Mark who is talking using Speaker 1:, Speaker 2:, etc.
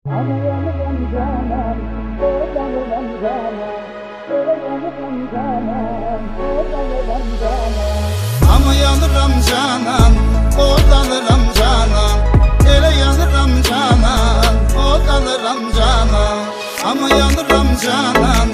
Speaker 1: Ama yanıram canan, odanıram canan, ele yanıram canan, odanıram canan.
Speaker 2: Ama yanıram canan, odanıram canan, ele yanıram canan, odanıram canan. Ama yanıram canan,